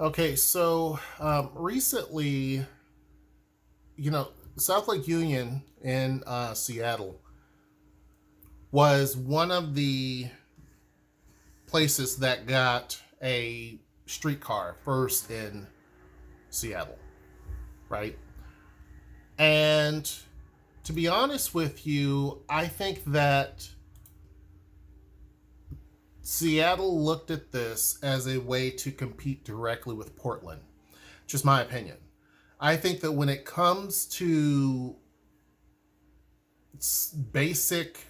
Okay, so recently, South Lake Union in Seattle was one of the places that got a streetcar first in Seattle, right? And to be honest with you, I think that Seattle looked at this as a way to compete directly with Portland. Just my opinion. I think that when it comes to basic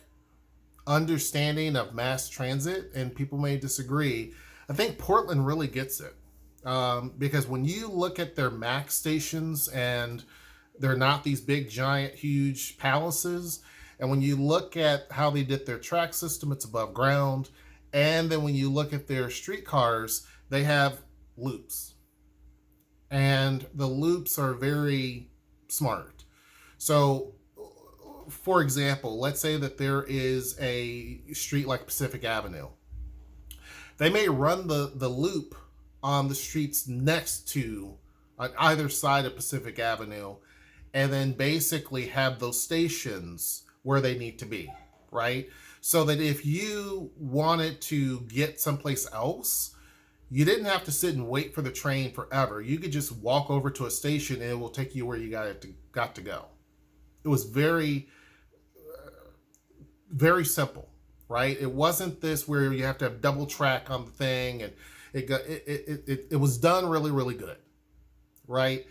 understanding of mass transit, and people may disagree, I think Portland really gets it. Because when you look at their max stations, and they're not these big, giant, huge palaces, and when you look at how they did their track system, it's above ground. And then when you look at their streetcars, they have loops. And the loops are very smart. So for example, let's say that there is a street like Pacific Avenue. They may run the loop on the streets next to, on either side of Pacific Avenue, and then basically have those stations where they need to be, right? So that if you wanted to get someplace else, you didn't have to sit and wait for the train forever. You could just walk over to a station and it will take you where you got to go. It was very simple, right? It wasn't this where you have to have double track on the thing, and it was done really, really good, right?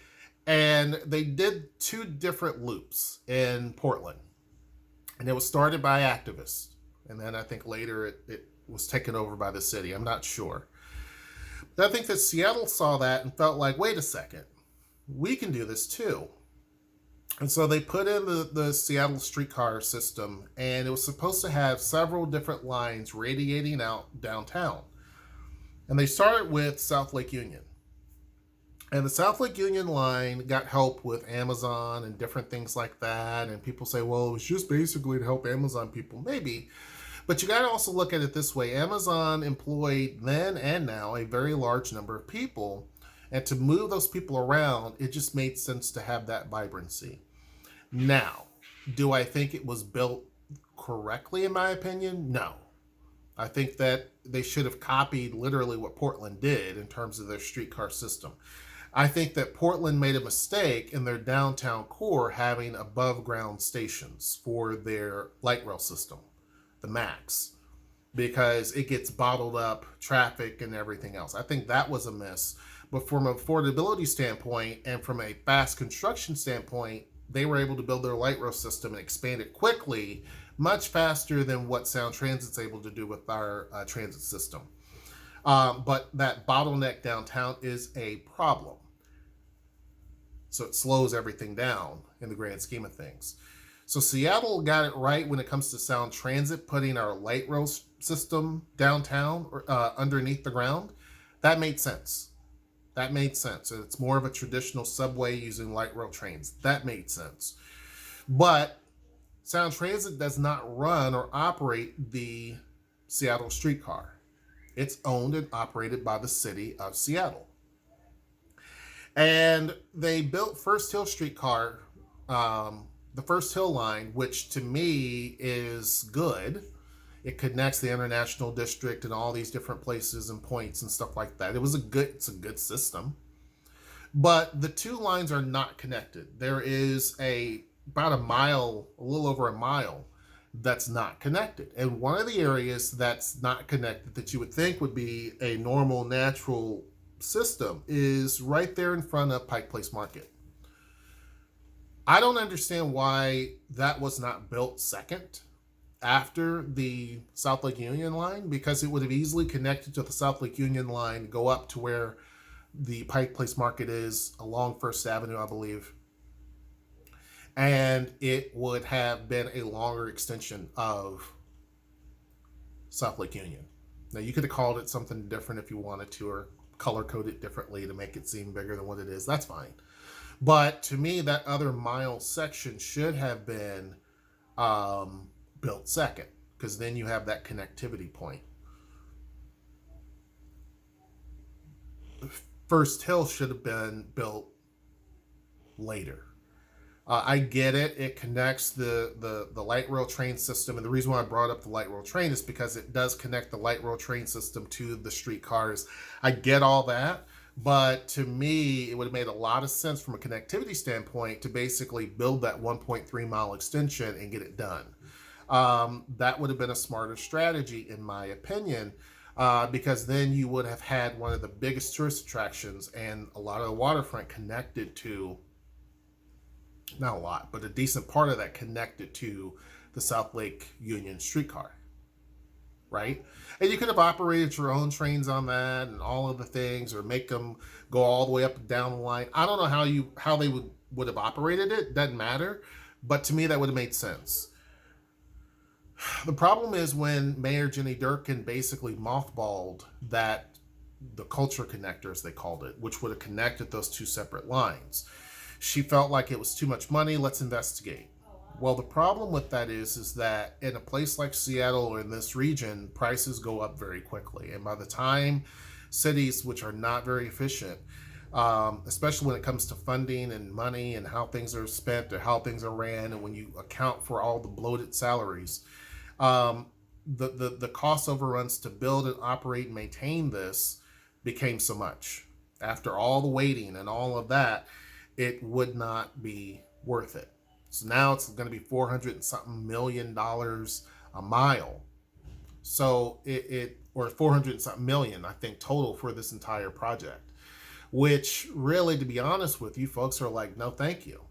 And they did two different loops in Portland, and it was started by activists, and then I think later it was taken over by the city. I'm not sure. But I think that Seattle saw that and felt like, wait a second, we can do this too. And so they put in the Seattle streetcar system, and it was supposed to have several different lines radiating out downtown. And they started with South Lake Union. And the South Lake Union line got help with Amazon and different things like that. And people say, well, it was just basically to help Amazon people. Maybe. But you got to also look at it this way. Amazon employed then and now a very large number of people. And to move those people around, it just made sense to have that vibrancy. Now, do I think it was built correctly, in my opinion? No. I think that they should have copied literally what Portland did in terms of their streetcar system. I think that Portland made a mistake in their downtown core having above ground stations for their light rail system, the MAX, because it gets bottled up traffic and everything else. I think that was a miss. But from an affordability standpoint and from a fast construction standpoint, they were able to build their light rail system and expand it quickly, much faster than what Sound Transit's able to do with our transit system. But that bottleneck downtown is a problem. So it slows everything down in the grand scheme of things. So Seattle got it right when it comes to Sound Transit, putting our light rail system downtown or underneath the ground. That made sense. That made sense. It's more of a traditional subway using light rail trains. That made sense. But Sound Transit does not run or operate the Seattle streetcar. It's owned and operated by the city of Seattle. And they built First Hill streetcar, the First Hill line, which to me is good. It connects the International District and all these different places and points and stuff like that. It's a good system. But the two lines are not connected. There is about a mile, a little over a mile, that's not connected. And one of the areas that's not connected that you would think would be a normal, natural system is right there in front of Pike Place Market. I don't understand why that was not built second after the South Lake Union line, because it would have easily connected to the South Lake Union line, go up to where the Pike Place Market is along First Avenue, I believe. And it would have been a longer extension of South Lake Union. Now, you could have called it something different if you wanted to, or color code it differently to make it seem bigger than what it is. That's fine. But to me, that other mile section should have been built second, because then you have that connectivity point. First Hill should have been built later. I get it. It connects the light rail train system. And the reason why I brought up the light rail train is because it does connect the light rail train system to the streetcars. I get all that. But to me, it would have made a lot of sense from a connectivity standpoint to basically build that 1.3 mile extension and get it done. That would have been a smarter strategy, in my opinion, because then you would have had one of the biggest tourist attractions and a lot of the waterfront connected to, not a lot, but a decent part of that connected to the South Lake Union streetcar, right? And you could have operated your own trains on that and all of the things, or make them go all the way up and down the line. I don't know how they would have operated it. Doesn't matter. But to me, that would have made sense. The problem is when Mayor Jenny Durkin basically mothballed the culture connector, as they called it, which would have connected those two separate lines. She felt like it was too much money. Let's investigate. Well, the problem with that is that in a place like Seattle or in this region, prices go up very quickly. And by the time cities, which are not very efficient, especially when it comes to funding and money and how things are spent or how things are ran, and when you account for all the bloated salaries, the cost overruns to build and operate and maintain this became so much. After all the waiting and all of that, it would not be worth it. So now it's going to be $400 and something million a mile. So or 400 and something million, I think, total for this entire project, which really, to be honest with you, folks are like, no, thank you.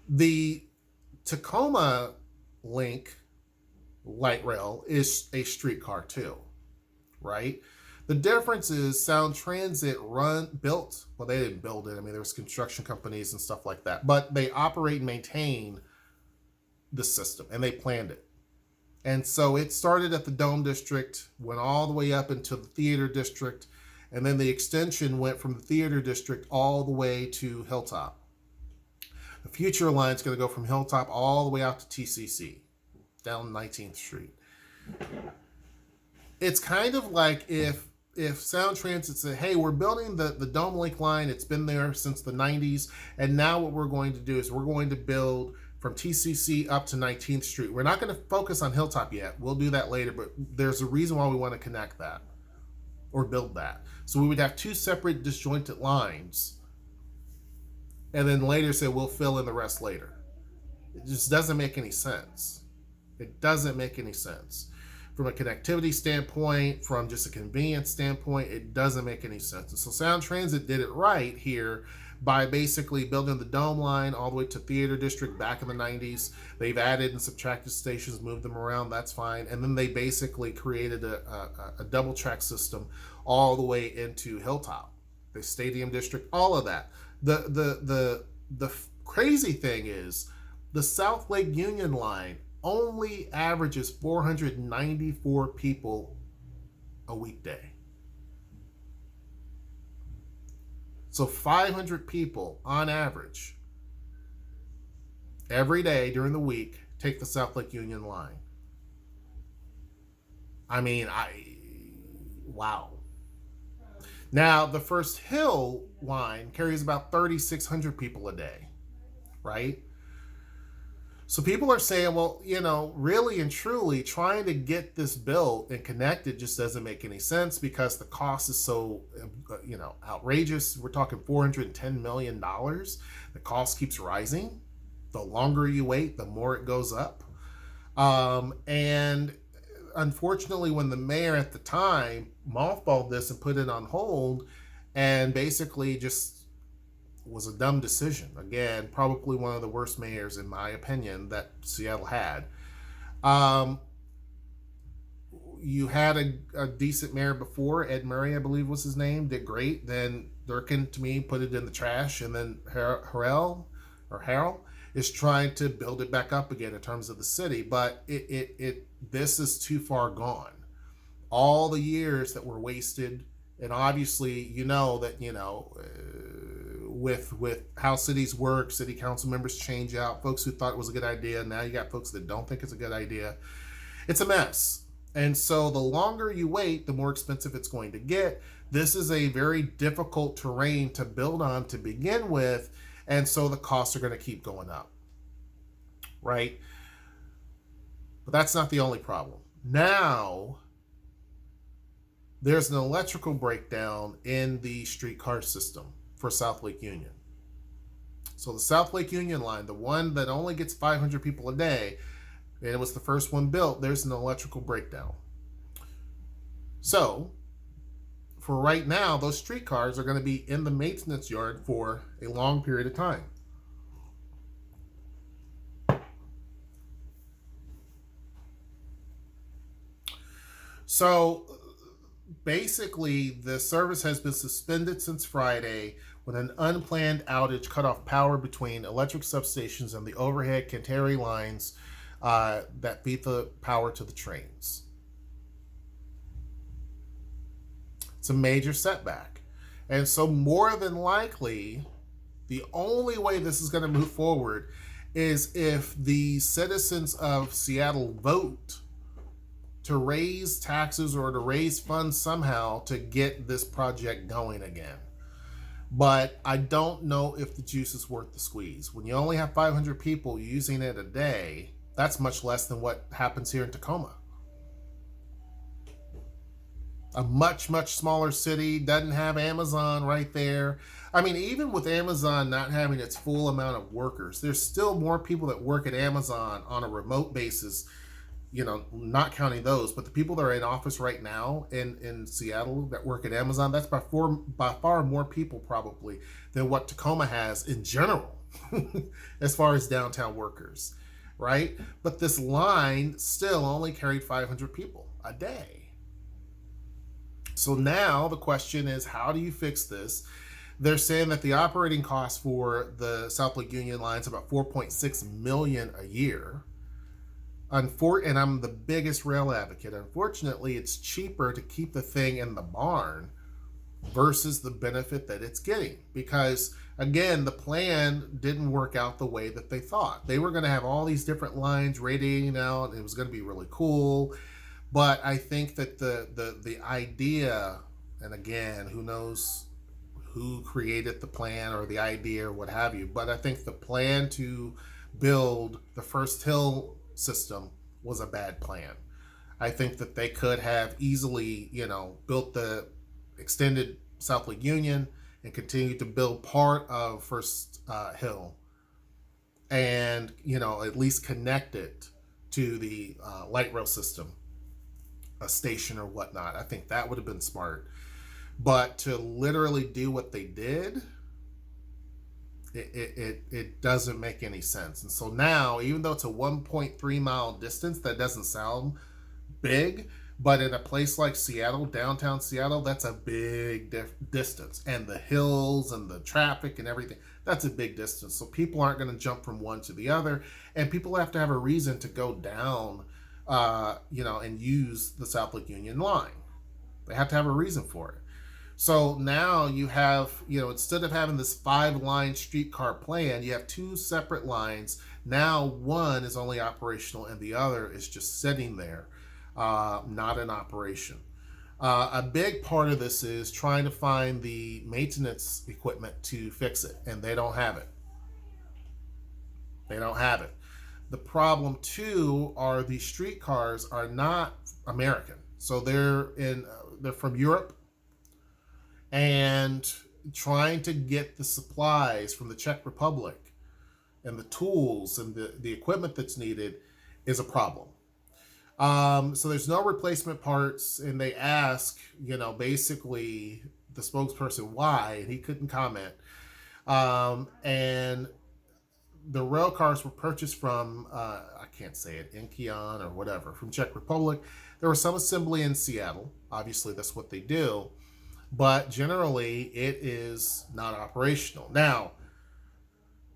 The Tacoma Link light rail is a streetcar too, right? The difference is Sound Transit built, well, they didn't build it. I mean, there was construction companies and stuff like that, but they operate and maintain the system, and they planned it. And so it started at the Dome District, went all the way up into the Theater District, and then the extension went from the Theater District all the way to Hilltop. The future line is going to go from Hilltop all the way out to TCC, down 19th Street. It's kind of like if Sound Transit said, hey, we're building the Dome Link line, it's been there since the 90s, and now what we're going to do is we're going to build from TCC up to 19th Street. We're not going to focus on Hilltop yet. We'll do that later, but there's a reason why we want to connect that or build that. So we would have two separate disjointed lines, and then later say we'll fill in the rest later. It just doesn't make any sense. It doesn't make any sense. From a connectivity standpoint, from just a convenience standpoint, it doesn't make any sense. And so Sound Transit did it right here by basically building the Dome line all the way to Theater District back in the 90s. They've added and subtracted stations, moved them around, that's fine. And then they basically created a double track system all the way into Hilltop, the Stadium District, all of that. The crazy thing is the South Lake Union line only averages 494 people a weekday. So 500 people on average every day during the week take the South Lake Union line. I mean, wow. Now, the First Hill line carries about 3,600 people a day, right? So people are saying, well, really and truly trying to get this built and connected just doesn't make any sense because the cost is so, outrageous. We're talking $410 million. The cost keeps rising. The longer you wait, the more it goes up. And unfortunately, when the mayor at the time mothballed this and put it on hold and basically just was a dumb decision. Again, probably one of the worst mayors, in my opinion, that Seattle had. You had a decent mayor before, Ed Murray, I believe was his name, did great. Then Durkin, to me, put it in the trash. And then Harrell is trying to build it back up again in terms of the city. But this is too far gone. All the years that were wasted, and obviously, with how cities work, city council members change out, folks who thought it was a good idea, now you got folks that don't think it's a good idea. It's a mess. And so the longer you wait, the more expensive it's going to get. This is a very difficult terrain to build on to begin with, and so the costs are going to keep going up, right? But that's not the only problem. Now, there's an electrical breakdown in the streetcar system for South Lake Union. So the South Lake Union line, the one that only gets 500 people a day, and it was the first one built, there's an electrical breakdown. So, for right now, those streetcars are going to be in the maintenance yard for a long period of time. So, basically, the service has been suspended since Friday when an unplanned outage cut off power between electric substations and the overhead Canteri lines that feed the power to the trains. It's a major setback. And so more than likely, the only way this is going to move forward is if the citizens of Seattle vote to raise taxes or to raise funds somehow to get this project going again. But I don't know if the juice is worth the squeeze. When you only have 500 people using it a day, that's much less than what happens here in Tacoma. A much, much smaller city, doesn't have Amazon right there. I mean, even with Amazon not having its full amount of workers, there's still more people that work at Amazon on a remote basis, you know, not counting those, but the people that are in office right now in Seattle that work at Amazon, that's by far more people probably than what Tacoma has in general, as far as downtown workers, right? But this line still only carried 500 people a day. So now the question is, how do you fix this? They're saying that the operating cost for the South Lake Union line is about $4.6 million a year. And I'm the biggest rail advocate. Unfortunately, it's cheaper to keep the thing in the barn versus the benefit that it's getting. Because, again, the plan didn't work out the way that they thought. They were going to have all these different lines radiating out. It was going to be really cool. But I think that the idea, and again, who knows who created the plan or the idea or what have you, but I think the plan to build the first hill system was a bad plan. I think that they could have easily, built the extended South Lake Union and continued to build part of First Hill and, at least connect it to the light rail system, a station or whatnot. I think that would have been smart. But to literally do what they did, it doesn't make any sense. And so now, even though it's a 1.3 mile distance, that doesn't sound big, but in a place like Seattle, downtown Seattle, that's a big distance. And the hills and the traffic and everything, that's a big distance. So people aren't going to jump from one to the other. And people have to have a reason to go down, and use the South Lake Union line. They have to have a reason for it. So now you have, instead of having this 5-line streetcar plan, you have 2 separate lines. Now one is only operational and the other is just sitting there, not in operation. A big part of this is trying to find the maintenance equipment to fix it, and they don't have it. They don't have it. The problem too are these streetcars are not American. So they're from Europe, and trying to get the supplies from the Czech Republic and the tools and the equipment that's needed is a problem. So there's no replacement parts, and they ask, basically the spokesperson why, and he couldn't comment. And the rail cars were purchased from, I can't say it, Incheon or whatever, from Czech Republic. There was some assembly in Seattle. Obviously, that's what they do. But generally, it is not operational. Now,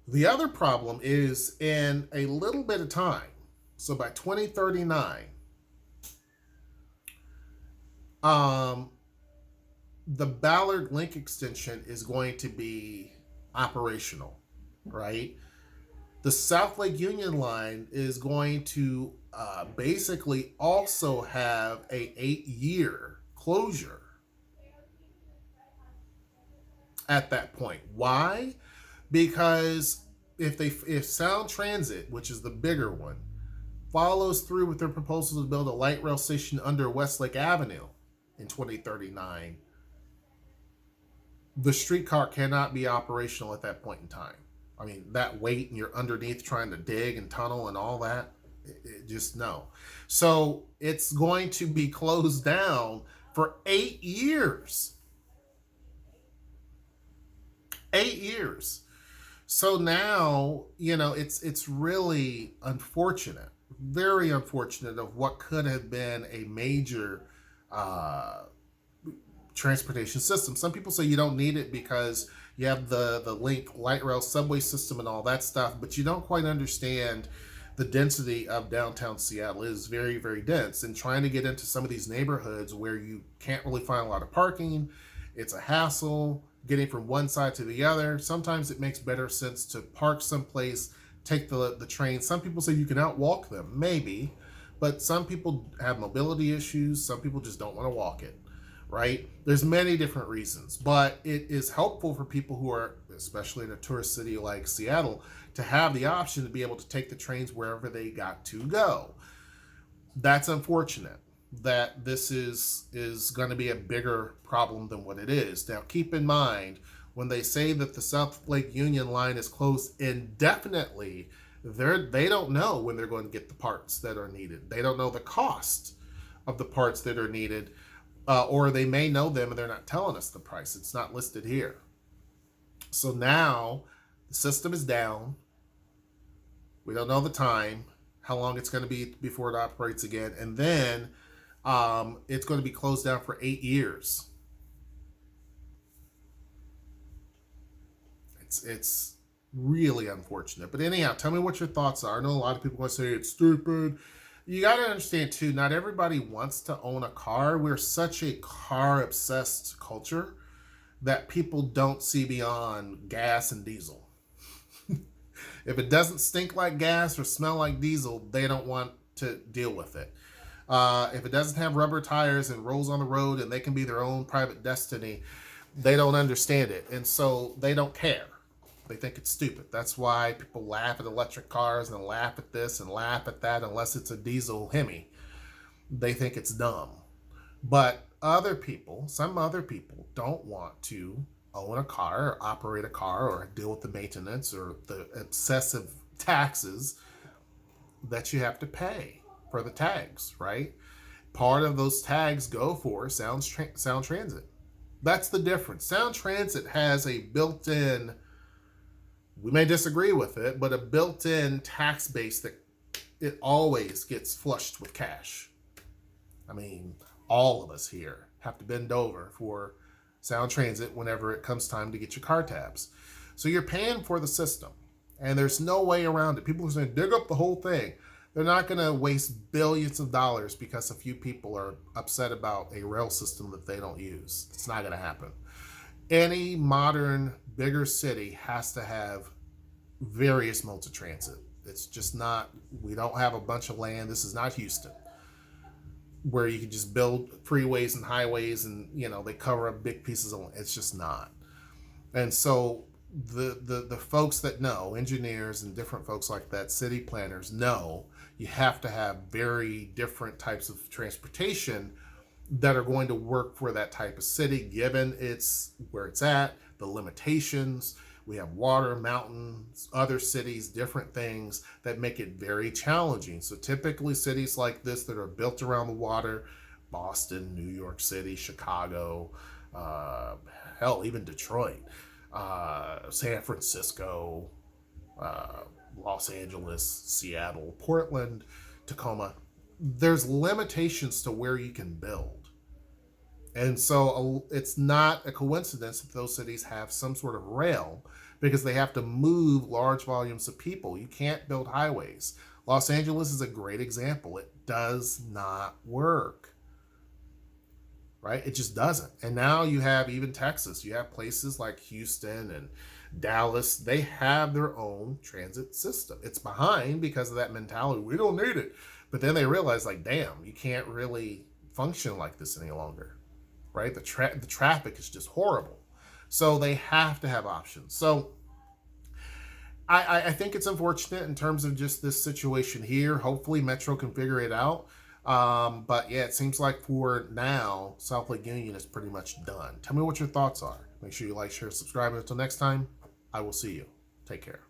the other problem is in a little bit of time, so by 2039, the Ballard Link extension is going to be operational, right? The South Lake Union line is going to basically also have a 8-year closure. at that point. Why? Because if Sound Transit, which is the bigger one, follows through with their proposal to build a light rail station under Westlake Avenue in 2039, the streetcar cannot be operational at that point in time. I mean, that weight and you're underneath trying to dig and tunnel and all that, just no. So it's going to be closed down for 8 years. 8 years. So now, it's really unfortunate, very unfortunate of what could have been a major transportation system. Some people say you don't need it because you have the Link light rail subway system and all that stuff, but you don't quite understand the density of downtown Seattle. It is very, very dense, and trying to get into some of these neighborhoods where you can't really find a lot of parking, it's a hassle getting from one side to the other. Sometimes it makes better sense to park someplace, take the train. Some people say you can outwalk them, maybe, but some people have mobility issues. Some people just don't want to walk it, right? There's many different reasons, but it is helpful for people who are, especially in a tourist city like Seattle, to have the option to be able to take the trains wherever they got to go. That's unfortunate that this is going to be a bigger problem than what it is. Now, keep in mind, when they say that the South Lake Union line is closed indefinitely, they don't know when they're going to get the parts that are needed. They don't know the cost of the parts that are needed, or they may know them and they're not telling us the price. It's not listed here. So now the system is down. We don't know the time, how long it's going to be before it operates again. And then it's going to be closed down for 8 years. It's really unfortunate. But anyhow, tell me what your thoughts are. I know a lot of people are going to say it's stupid. You got to understand, too, not everybody wants to own a car. We're such a car-obsessed culture that people don't see beyond gas and diesel. If it doesn't stink like gas or smell like diesel, they don't want to deal with it. If it doesn't have rubber tires and rolls on the road and they can be their own private destiny, they don't understand it. And so they don't care. They think it's stupid. That's why people laugh at electric cars and laugh at this and laugh at that unless it's a diesel Hemi. They think it's dumb. But some other people don't want to own a car or operate a car or deal with the maintenance or the excessive taxes that you have to pay for the tags, right? Part of those tags go for Sound Transit. That's the difference. Sound Transit has a built-in, we may disagree with it, but a built-in tax base that it always gets flushed with cash. I mean, all of us here have to bend over for Sound Transit whenever it comes time to get your car tabs. So you're paying for the system, and there's no way around it. People are saying, dig up the whole thing. They're not going to waste billions of dollars because a few people are upset about a rail system that they don't use. It's not going to happen. Any modern, bigger city has to have various modes of transit. It's just not, we don't have a bunch of land. This is not Houston, where you can just build freeways and highways and, they cover up big pieces of land. It's just not. And so the folks that know, engineers and different folks like that, city planners, know you have to have very different types of transportation that are going to work for that type of city, given it's where it's at, the limitations. We have water, mountains, other cities, different things that make it very challenging. So typically cities like this that are built around the water, Boston, New York City, Chicago, hell, even Detroit, San Francisco, Los Angeles, Seattle, Portland, Tacoma, there's limitations to where you can build. And so it's not a coincidence that those cities have some sort of rail, because they have to move large volumes of people. You can't build highways. Los Angeles is a great example. It does not work, right? It just doesn't. And now you have even Texas. You have places like Houston and Dallas. They have their own transit system. It's behind because of that mentality. We don't need it. But then they realize, like, damn, you can't really function like this any longer, right? The traffic is just horrible. So they have to have options. So I think it's unfortunate in terms of just this situation here. Hopefully Metro can figure it out. But yeah, it seems like for now, South Lake Union is pretty much done. Tell me what your thoughts are. Make sure you like, share, subscribe. Until next time, I will see you. Take care.